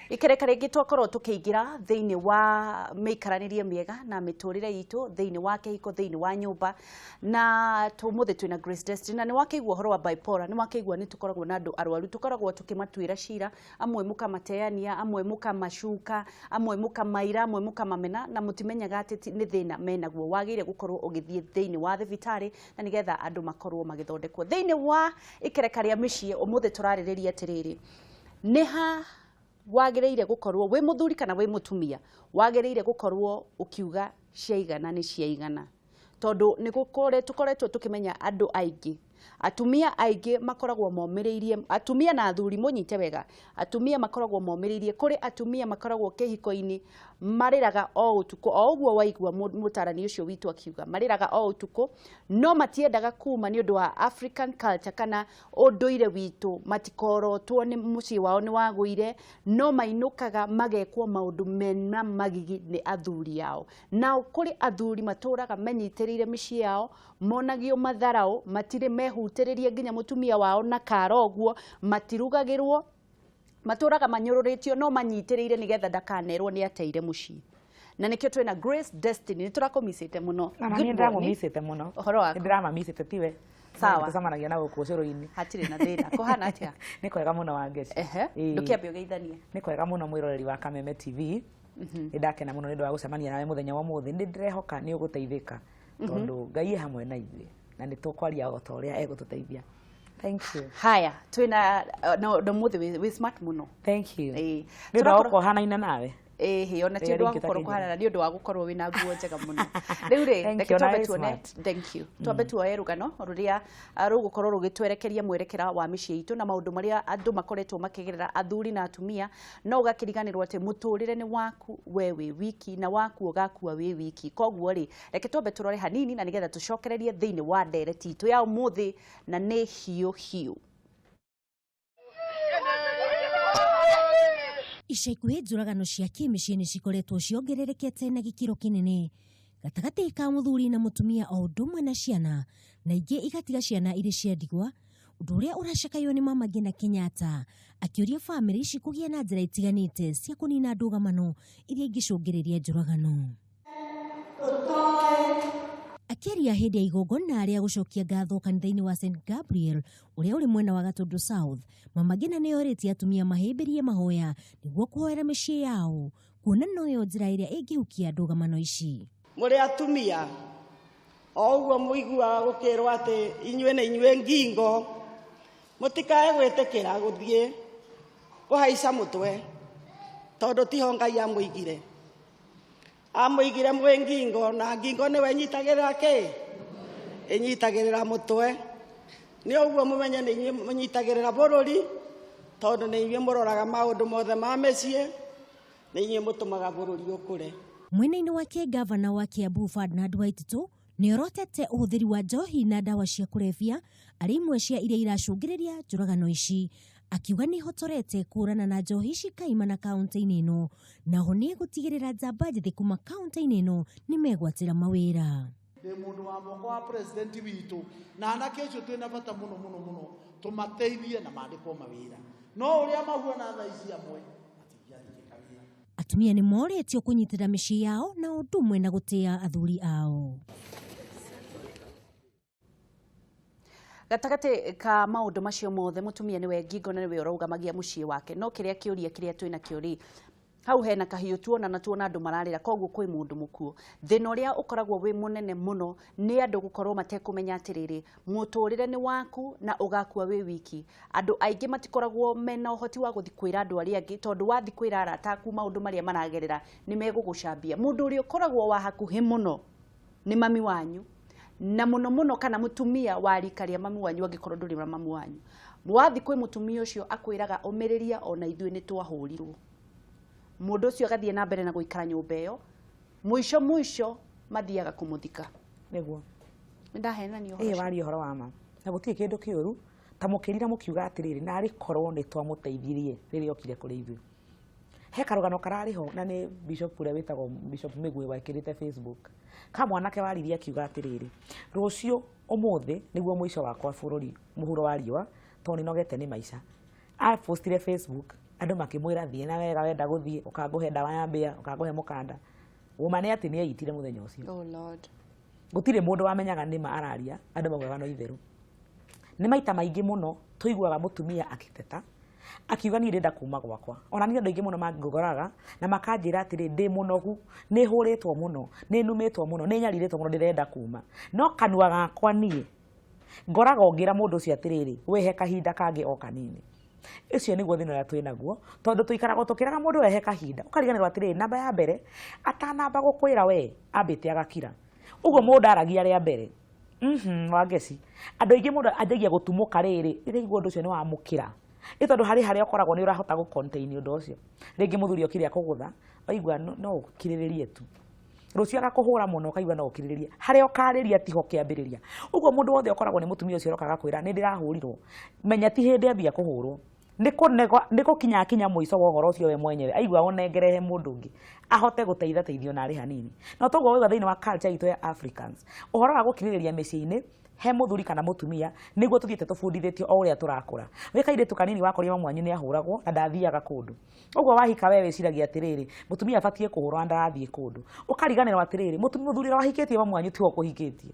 Ikereka ringi twakorwo tukiingira thiini wa miikaranirie miega na miturire itu thiini wa kihiko thiini wa nyumba na tumuthi twina Grace Destiny na ni wakeigua horo wa bipolar ni wakeigua ni tukoragwo na andu arwaru tukoragwo tukimatuira cira amwe mukamateania amwe mukamacuka amwe mukamaira amwe mukamamena na mutimenyaga ati ni thina menaguo wagire gukorwo ugithie thiini wa thibitari na nigetha andu makorwo magithondekwo thiini wa ikereka ria micii umuthi turaririria atiriri niha wagereire gukorwo we muthuri kana we mutumia wagereire gukorwo ukiuga ciaigana ni ciaigana tondu ni tukoretwo tukimenya andu aingi atumia aingi makoragwo momiriirie atumia na athuri munyite wega atumia makoragwo momiriirie kuri atumia makoragwo kihiko-ini mariraga o utuko o uguo waigua mutarani ucio witu akiuga mariraga o utuko no matiendaga kuuma ni undu wa African culture kana unduire witu matikorotwo ni mucii wao ni waguire no mainukaga magekwo maundu mena magigi ni athuri yao na kuri athuri maturaga menyitirire micii yao monagio matharau matire mehutiririe nginya mutumia wao na karoguo matirugagirwo maturaga manyururitio no manyitirire nigetha ndakanerwo ni ateire mucii na nikio twina Grace Destiny niturakomisite muno na ni ndamumisite muno horo wako ndirama-misite tiwe sawa tucamanagia na guku ucuru-ini hatire na thina kuhana atia ni kwega muno wangeci ndukiambia ugeithanie ni kwega muno mwiroreri wa Kameme TV ndakena muno ni ndu wa gucemania nawe muthenya wa muthi ndi ndirehoka ni uguteithika tondu Ngai hamwe na ithuĩ na ni tukwaria o ta uria egututeithia. Thank you. Haya twina no muthi we smart muno. Thank you. Ni ndu wa gukohanaina nawe he ona ti ndu wa gukorwo kuhana ni ndu wa gukorwo wina nguo njega muno riu ri reke twabe tuone thank you twabe tuoye rugano ruria rugukorwo rugitwerekeria mwerekera wa micii itu na maundu maria andu makoretwo makigerera athuri na atumia no ugakiriganirwo ati muturire ni waku wewe wiki na waku ugakua we wiki koguo ri reke twabe turore hanini na nigetha tucokererie thiini wa ndereti itu ya umuthi na ni hiu Ica ikuhĩ njũragano cia kĩmĩciĩ nĩ cikoretwo ciongererekete na gĩkĩro kĩnene gatagatĩ ka mũthuri na mũtumia o ũndũ ũmwe na ciana na ingĩ igatiga ciana irĩ cia ndigwa ũndũ ũrĩa ũracakaywo nĩ Mama Ngina Kenyatta akĩũria bamĩrĩ ici kũgĩa na njĩra itiganĩte cia kũnina ndũgamano iria ingĩcũngĩrĩria njũragano. Akĩaria hĩndĩ ya igongona rĩa gũcokia ngatho kanitha-inĩ wa St Gabriel ũrĩa ũrĩ mwena wa Gatundu South, Mama Ngina nĩ orĩtie atumia mahĩmbĩrie mahoya nĩguo kũhoera mĩciĩ yao kuona noyo njĩra ĩrĩa ĩngĩhukia ndũgamano ici. Mũrĩ atumia o ũguo mũiguaga gũkĩrwo atĩ inyuĩ nĩ inyuĩ ngingo mũtikae gwĩtĩkĩra gũthiĩ kũhaica mũtwe tondũ tiho Ngai amũigire mwĩ ngingo na ngingo nĩwe ĩnyitagĩrĩra kĩ ĩnyitagĩrĩra mũtwe nĩ ũguo mũmenye nĩ inyuĩ mũnyitagĩrĩra bũrũri tondu nĩ inyuĩ mũroraga maũndũ mothe ma mĩciĩ nĩ inyuĩ mũtũmaga bũrũri ũkũre. Mwena-inĩ wake gavana wa Kiambu Ferdinand Waititu nĩ orotete ũhũthĩri wa njohi na ndawa cia kũrebia arĩ imwe cia iria iracũngĩrĩria njũragano ici akiuga nĩ hotorete kũrana na njohi ici kaimana kaunti-inĩ ĩno naho nĩ gũtigĩrĩra njamba njĩthĩ kuma kaunti-inĩ ĩno nĩ megwatĩra mawĩra. Nĩ mundu wa moko wa president witu na anake acio twina bata muno tumateithie na mandĩkwo mawĩra no ũrĩa mahuana thaa ici amwe matingĩandĩka wĩra. Atumia nĩ morĩtio kũnyitĩra mĩciĩ yao na ũndũ ũmwe na gũtĩa athuri ao. Gatagati ka maundu macio mothe mutumia niwe ngingo na niwe urugamagia mucii wake no kiria kiuria kiria twina kiuri hau hena kahiu tuona andu mararira koguo kwi mundu mukuo thina uria ukoragwo wi munene muno ni andu gukorwo matekumenya atiriri muturire ni waku na ugakua wi wiki andu aingi matikoragwo mena uhoti wa guthikuira andu aria angi tondu wathikuira arata aku maundu maria maragerera ni megugucambia mundu uria ukoragwo wa hakuhi muno ni mami wanyu na muno kana mutumia wa rika ria mami wanyu angikorwo nduri na mami wanyu wathi kwi mutumia ucio akwiraga umiriria ona ithuĩ nĩ twahurirwo mundu ucio agathie na mbere na guikara nyumba iyo mwisho mathiaga kumuthika niguo ndahenanio wari horo wa ma na gutirĩ kindu kiuru ta mukirira mukiuga atiriri na ari korwo ni twamuteithirie rĩrĩa okire kũrĩ ithuĩ he karugano karariho na ni bishop uria witagwo Bishop Migwe wakirite Facebook kamwanake waririe akiuga atiriri rucio umuthi niguo mwisho wakwa bũrũri muhuro wa riũa toni nogete ni maica a postire Facebook andu makimwira thie na wega wenda guthie ukanguhe ndawa ya mbia ukanguhe mukanda uma ni ati ni eitire muthenya ucio. Oh Lord. Gutire mundu wamenyaga nima araria andu magwega no itheru. Ni maita maingi muno tuiguaga mutumia akiteta akiuga ni ndenda kuuma gwakwa. Ona ni andu aingi muno mangogoraga na makanjira atiri ndi munogu ni huritwo muno ni numitwo muno ni nyariritwo muno ndirenda kuuma. No kanua gakwa nie ngoraga ongira mundu ucio atiriri wehe kahinda kangi o kanini. Icio niguo thina ya twinaguo tondu tuikaraga tukiraga mundu wehe kahinda ukariganirwa atiriri namba ya mbere atanamba gukwira we ambite agakira. Uguo mundu aragia ria mbere. Wangeci andu aingi mundu anjagia gutumuka riri iraigua undu ucio ni wa mukira. Itondu hari okoragwo ni urahota gu contain undu ucio. Ringi muthuri okire akugutha aigua no ukiriririe tu. Rucio agakuhura muno kaigua no ukiriririe. Hari okariria tiho kiambiriria. Uguo mundu wothe okoragwo ni mutumia ucio rokaga kwira ni ndirahurirwo. Menya ti hindi ambia kuhurwo. Niko kinya muico wa uhoro ucio we mwenyewe aigua onengerehe mundu ungi ahote guteithio na ari hanini. No toguo wega thiini wa culture itu ya Africans. Uhoro wa gukiririria micii-ini he muthuri kana mutumia niguo tuthiete tubundithitio o uria turakura. Wikaire tu kanini wakoria mwanyu ni ahuragwo na ndathiaga kundu. Uguo wahika wewe ciragia atiriri mutumia abatie kuhurwa ndarathie kundu. Ukariganirwo atiriri muthuri wahikitie mwanyu tiwo kuhikitie.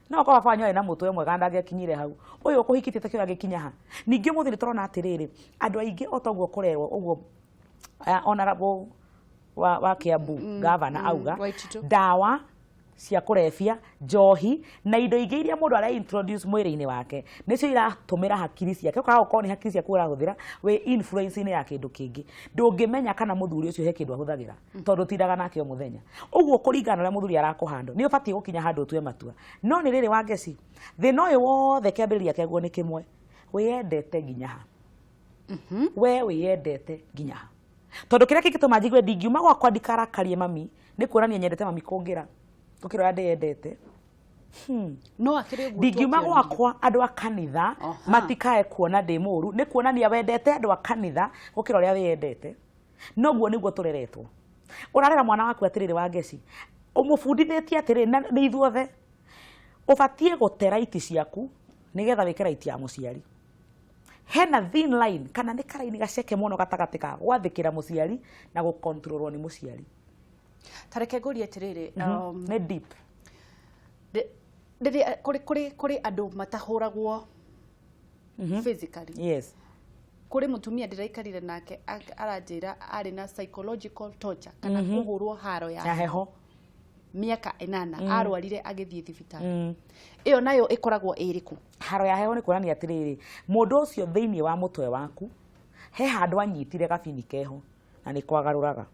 No kwa baba nyoe na mutwe mwega ndangekinyire hau. Uyu ukuhikitie takio agikinya ha. Ningi muthuri turona atiriri andu aingi otoguo kurerwo uguo honorable wa Kiambu governor auga dawa cia kurebia njohi na indo ingi iria mundu ara introduce mwiri-ini wake nicio iratumira hakiri ciake ukaga ukorwo ni hakiri ciake urahuthira we influence-ini ya kindu kingi ndungimenya kana muthuri ucio he kindu ahuthagira tondu tindaga nake o muthenya. Uguo kuringana na muthuri arakuhando ni ubatie gukinya handu tue matua. No ni riri wangeci thina uyu wothe kiambiriria kiaguo ni kimwe wiyendete nginya ha. We wiyendete nginya ha. Tondu kiria kingituma njigwe ndingiuma gwakwa ndikarakarie mami ni kuonania nyendete mami kungira ukirora ndiyendete. No akiri gutu ndingiuma gwakwa andu a kanitha matikae kuona ndi muru ni kuonania wendete andu a kanitha gukira uria wiyendete. Noguo niguo tureretwo. Urarera mwana waku atiriri wangeci umufundithitie atiriri ni ithuothe ubatie gutera iti ciaku nigetha wikira iti ya muciari. Hena thin line kana ni karaini gaceke muno gatagati ka gwathikira muciari na gukontrolwo ni muciari. Tareke ngori atiriri ni deep. Kuri andu matahuragwo physically. Yes. Kuri mutumia ndiraikarire nake aranjira ari na psychological torture kana kuhurwo haro ya heho miaka 8 arwarire agithie thibitari. Iyo nayo ikoragwo iriku. Haro ya heho ni kuonania atiriri mundu ucio thiini wa mutwe waku he handu anyitire gabini keho na ni kwagaruraga.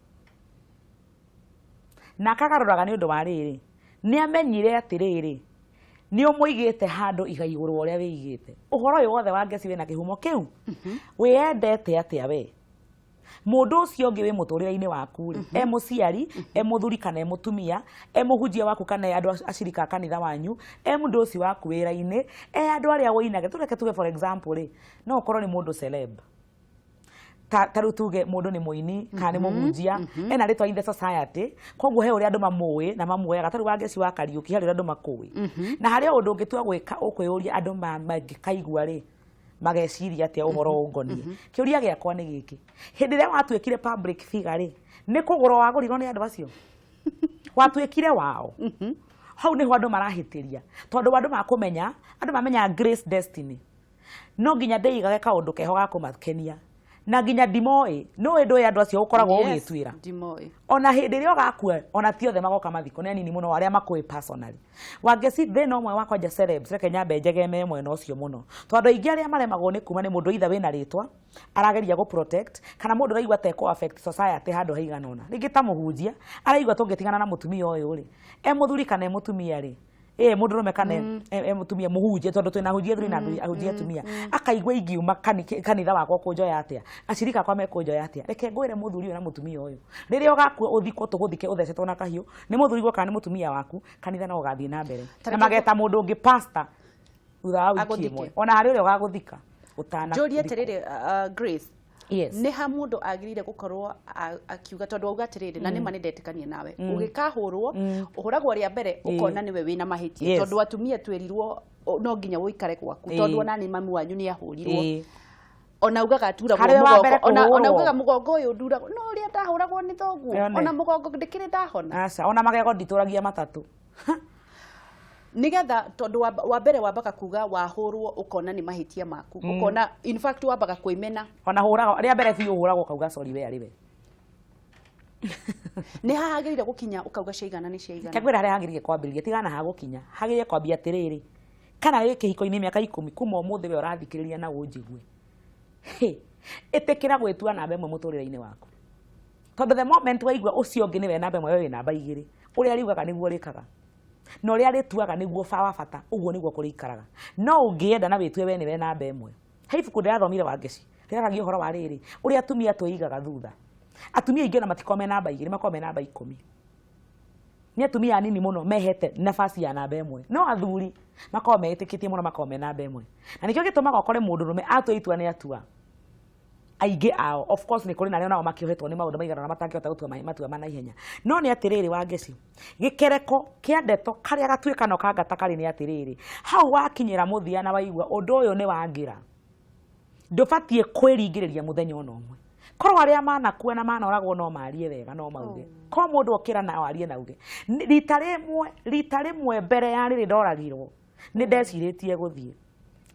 Na kagaruraga ni undu wa riri ni amenyire atiriri ni umuigite handu igaigurwo uria wiigite. Uhoro uyu wothe wangeci wina kihumo kiu wiyendete atia we mundu ucio ungi wi muturire-ini waku ri e muciari e muthuri kana e mutumia e muhunjia waku kana andu acirika kanitha wanyu e mundu ucio waku wira-ini e andu aria woinage tureke tuge for example ri no ukorwo ni mundu celeb taru tuge mundu ni muini kana ni muhunjia ena ritwa in the society koguo he uria andu mamui na mamuoyaga taru wangeci wa Kariuki hari andu makui na hari undu ungitua gwika ukwiyuria andu magikaigua ri mageciria atia uhoro ungonie. Kiuria giakwa ni giki hindi ria watuikire public figure ri ni kuguro wagurirwo ni andu acio watuikire wao hau niho andu marahitiria tondu andu makumenya andu mamenya grace destiny no nginya ndeigage kaundu keho ga kumakenia na nginya ndimoi no endo ya andu acio ukoragwo ugitwira ndimoi ona hindi ria gakua ona ti othe magoka mathiko ni nini muno aria makui personally wangeci thina umwe wakwa ja celebs reke nyambe njegeme mwena ucio muno tondu ingi aria maremagwo ni kuma ni mundu itha wina ritwa arageria go protect kana mundu raigwa te ko affect society handu haigana ona ringi ta muhunjia araigwa tungitigana na mutumia uyu ri e muthuri kana e mutumia ri mundu rume kana e mutumia muhunjia tondu twina hunjia thuri na hunjia tumia akaigwa ingiuma kanitha wakwa kunjoya atia acirika kwa mekunjoya atia reke ngwire muthuri na mutumia uyu riria ugakua uthiko tuguthike uthecetwo na kahiu ni muthuri gwo kana ni mutumia waku kanitha no ugathie na mbere na mageta mundu ungi pastor thutha wa wiki imwe ona hari uria ugaguthika utana Jodi atiriri Grace. Yes. Ni ha mundu agirire gukorwo akiuga tondu auga atiriri na nima nindetikania nawe ugikahurwo uhuragwo ria mbere ukona niwe wina mahitia tondu atumia twerirwo no nginya uikare gwaku tondu ona ni mami wanyu ni ahurirwo ona ugaga aturagwo Harĩa wa mbere mugongo ona kũhũrwo. ugaga mugongo uyu nduragwo no uria ndahuragwo ni thoguo Yone. ona mugongo ndikiri ndahona Aca ona magego nditũragia matatũ. nigetha tondu wa mbere wambaga kuga wahurwo ukona ni mahitia maku ukona in fact wambaga kwimena Ona hũraga rĩa mbere biũ hũragwo kauga sorry we arĩ we. ni hahagirire gukinya ukauga ciaigana ni ciaigana Kakwĩra harĩa hagĩrĩire kwambĩrĩria tigana ha gũkinya hagĩrĩire kwambia atĩrĩrĩ kana wĩ kĩhiko-inĩ mĩaka 10 kuma ũmũthĩ we ũrathikĩrĩria na ũnjigue ĩtĩkĩra gwĩtua namba ĩmwe mũtũrĩre-inĩ waku tondũ the moment waigua ũcio ũngĩ nĩwe namba ĩmwe we wĩ namba 2 ũrĩa ariugaga nĩguo rĩkaga na ũrĩa rĩtuaga nĩguo wa bata ũguo nĩguo kũrĩikaraga no ũngĩenda na wĩtue we nĩwe namba ĩmwe he ibuku ndĩrathomire Wangeci rĩaragia ũhoro wa rĩrĩ ũrĩa atumia twĩigaga thutha atumia aingĩ ona matikome namba 2 makome namba 10 ni atumia anini muno mehete nafasi ya namba 1 no athuri makome metĩkĩtie muno makome namba 1 na nikio gĩtũmaga ũkore mũndũ rũme atua itua nĩ atua aingĩ ao of course nĩ kũrĩ na arĩa nao makĩohetwo nĩ maũndũ maigana na matangĩhota gũtua matua ma naihenya no nĩ atĩrĩrĩ Wangeci gĩkereko kĩa ndeto karĩa gatuĩkano ka ngata karĩ nĩ atĩrĩrĩ hau wakinyĩra mũthia na waigua ũndũ ũyũ nĩ wangĩra ndũbatiĩ kwĩringĩrĩria mũthenya ona ũmwe korwo arĩa manakua na manoragwo no marie wega no mauge ko mũndũ okĩra na arie na uge rita rĩmwe mbere ya rĩrĩ ndoragirwo nĩ ndecirĩtie gũthiĩ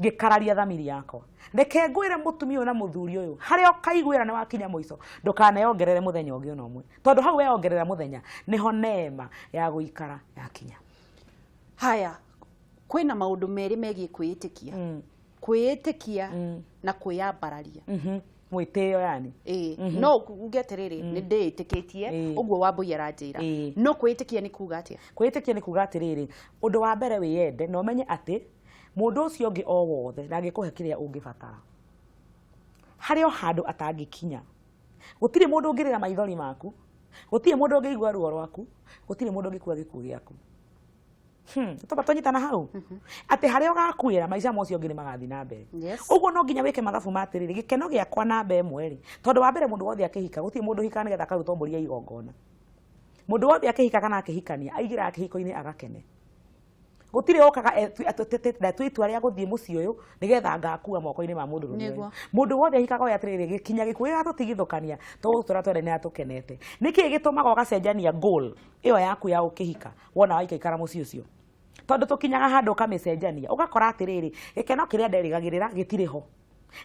ngĩkararia thamiri yakwa reke ngwĩre mũtumia ũyũ na mũthuri ũyũ harĩa ũkaiguĩra nĩ wakinya mũico ndũkaneyongerere mũthenya ũngĩ ona ũmwe tondũ hau weyongerera mũthenya nĩho neema ya gũikara yakinya. haya kwĩna maũndũ merĩ megiĩ kwĩĩtĩkia kwĩĩtĩkia na kwĩyambararia mwĩtĩo yani no uge atĩrĩrĩ nĩ ndĩĩtĩkĩtie ũguo Wambũi aranjĩra no kwĩĩtĩkia nĩ kuga atĩa kwĩĩtĩkia nĩ kuga atĩrĩrĩ ũndũ wa mbere wĩyende na ũmenye atĩ mũndũ ũcio ũngĩ o wothe ndangĩkũhe kĩrĩa ũngĩbatara harĩ o handũ atangĩkinya gũtirĩ mũndũ ũngĩrĩra maithori maku gũtirĩ mũndũ ũngĩigua ruo rwaku gũtirĩ mũndũ ũngĩkua gĩkuũ gĩaku tũba tũnyitana hau atĩ harĩa ũgakuĩra maica macio ũngĩ nĩ magathiĩ na mbere ũguo no nginya wĩke mathabu ma atĩrĩrĩ gĩkeno gĩakwa namba 1 rĩ tondũ wa mbere mũndũ wothe akĩhika gũtirĩ mũndũ hika nĩgetha akarutwo mbũri ya igongona mũndũ wothe akĩhika kana akĩhikania aigĩra kĩhiko-inĩ agakene gũtirĩ okaga ndatua itua rĩa gũthiĩ mũciĩ ũyũ nĩgetha ngakua moko-inĩ ma mũndũ rũmwe mũndũ wothe ahikaga oya atĩrĩrĩ gĩkinya gĩkuũ gĩgatũtigithũkania tũgũtũra twende nĩ atũkenete nĩkĩ gĩtũmaga ũgacenjania goal ĩyo yaku ya ũkĩhika wona waikaikara mũciĩ ũcio tondũ tũkinyaga handũ ũkamĩcenjania ũgakora atĩrĩrĩ gĩkeno kĩrĩa nderĩgagĩrĩra gĩtirĩ ho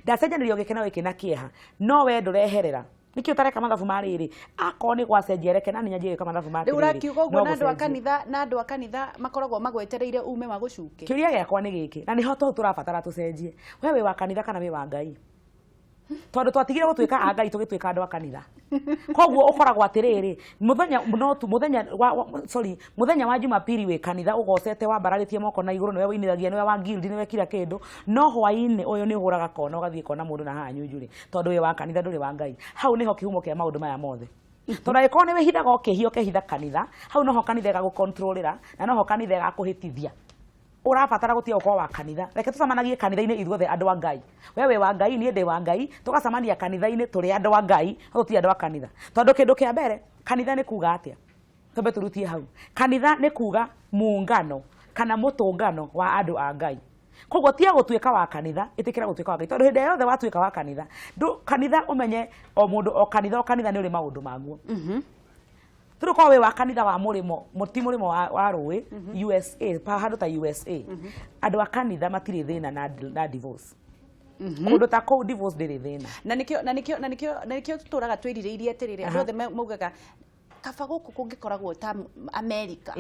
ndacenjanĩrio gĩkeno gĩkĩ na kĩeha no we ndũreherera nĩkĩ ũtareka mathabu ma rĩrĩ akorwo nĩ gwacenjia reke na ninya njĩke mathabu ma rĩu ũrakiuga ũguo na andũ a kanitha makoragwo magwetereire ume magũcuke kĩũria gĩakwa nĩ gĩkĩ na nĩho tũrabatara tũcenjie we wĩ wa kanitha kana wĩ wa Ngai tondũ twatigire gũtuĩka a Ngai tũgĩtuĩka andũ a kanitha koguo ũkoragwo atĩrĩrĩ mũthenya wa Jumapili wĩ kanitha ũgocete wambararĩtie moko na igũrũ nĩwe wĩinĩragia nĩwe wa guild nĩwe kila kĩndũ no hwaĩ-inĩ ũyũ nĩ ũhũraga kona ũgathiĩ kona mũndũ na haha nyunjurĩ tondũ wĩ wa kanitha ndũrĩ wa Ngai hau nĩho kĩhumo kĩa maũndũ maya mothe tondũ angĩkorwo nĩ wĩhithaga ũkĩhia ũkehitha kanitha hau noho kanitha ĩgagũcontrolĩra na noho kanitha ĩgakũhĩtithia ũrabatara gũtiga ũkorwo wa kanitha reke tũcemanagie kanitha-inĩ ithuothe andũ a Ngai we wĩ wa Ngai niĩ ndĩ wa Ngai tũgacemania kanitha-inĩ tũrĩ andũ a Ngai no tũtirĩ andũ a kanitha tondũ kĩndũ kĩa mbere kanitha nĩ kuga atĩa twambe tũrutie hau kanitha nĩ kuga muungano kana mũtũngano wa andũ a Ngai koguo tiga gũtuĩka wa kanitha ĩtĩkĩra gũtuĩka wa Ngai tondũ hĩndĩ yothe watuĩka wa kanitha kanitha ũmenye o mũndũ o kanitha nĩ ũrĩ maũndũ maguo tũrũkorwo wĩ wa kanitha wa mũrĩmo ti mũrĩmo wa rũĩ USA handũ ta USA andũ a kanitha matirĩ thĩna na divorce kũndũ ta kũu divorce ndĩrĩ thĩna na nĩkĩo tũtũraga twĩrirĩirie atĩrĩrĩ andũ othe maugaga kaba gũkũ kũngĩkoragwo ta America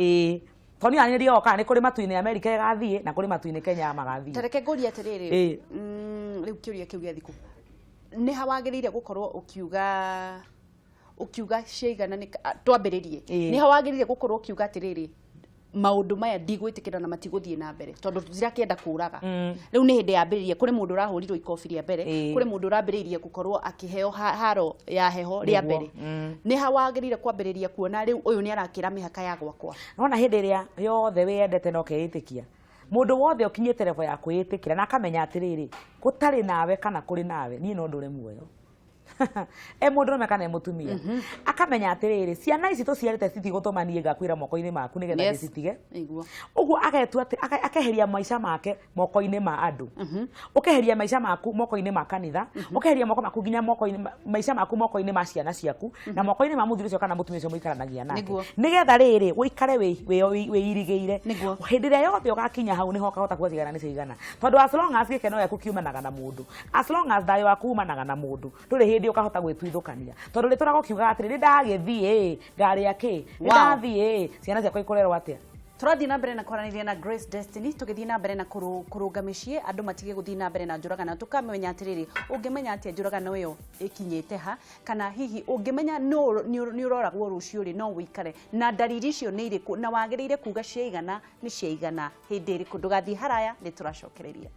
toni ya nĩrio kana nĩ kũrĩ matu-inĩ America ĩgathiĩ na kũrĩ matu-inĩ Kenya magathiĩ tareke ngũria atĩrĩrĩ rĩu kĩũria kĩu gĩa thikũ nĩ hawagĩrĩire gũkorwo ukiuga ciaigana twambĩrĩrie nĩ hawagĩrĩire gũkorwo ukiuga atĩrĩrĩ maũndũ maya ndigwĩtĩkĩra na matigũthiĩ na mbere tondũ tũtirakĩenda kũraga rĩu nĩ hĩndĩ yambĩrĩrie kũrĩ mũndũ ũrahũrirwo ikobi rĩa mbere kũrĩ mũndũ ũrambĩrĩirie gũkorwo akĩheo haro ya heho rĩa mbere nĩ hawagĩrĩire kwambĩrĩria kuona rĩu ũyũ nĩ arakĩra mĩhaka ya gwakwa nona hĩndĩ ĩrĩa yothe wĩyendete na ũkeĩtĩkia mũndũ wothe ũkinyĩte level ya kwĩĩtĩkĩra na akamenya atĩrĩrĩ gũtarĩ nawe kana kũrĩ nawe niĩ no ndũre muoyo mundu kana mutumia akamenya atiriri ciana ici tuciarite citigũtũmanie ngakwĩra moko-inĩ maku nĩgetha ndĩcitige ũguo agetua akeheria maica make moko-inĩ ma andũ ũkeheria maica maku moko-inĩ ma kanitha ũkeheria moko maku nginya maica maku moko-inĩ ma ciana ciaku na moko-inĩ ma mũthuri ũcio kana mũtumia ũcio mũikaranagia nake nĩgetha rĩrĩ wĩikare wĩirigĩire hĩndĩ ĩrĩa yothe ũgakinya hau nĩho ũkahota gũtigana nĩ cigana tondũ as long as gĩkeno gĩaku kiumanaga na mũndũ as long as thayũ waku umanaga na mũndũ ndũrĩ hĩndĩ ũkahota gwĩtuithũkania tondũ rĩtũraga ũkiuga atĩrĩ ndagĩthiĩ ngarĩa kĩ ndathiĩ ciana ciakwa ikorerwo atĩa tũrathiĩ na mbere na kwaranĩria na Grace Destiny tũgĩthiĩ na mbere na kũrũnga mĩciĩ andũ matige gũthiĩ na mbere na njũragano tũkamenya atĩrĩrĩ ũngĩmenya atĩa njũragano ĩyo ĩkinyĩte ha kana hihi ũngĩmenya nĩ ũroragwo rũciũ rĩ no wĩikare na ndariri icio nĩ irĩkũ na wagĩrĩire kuga ciaigana nĩ ciaigana hĩndĩ ĩrĩkũ ndũgathiĩ haraya nĩ tũracokereria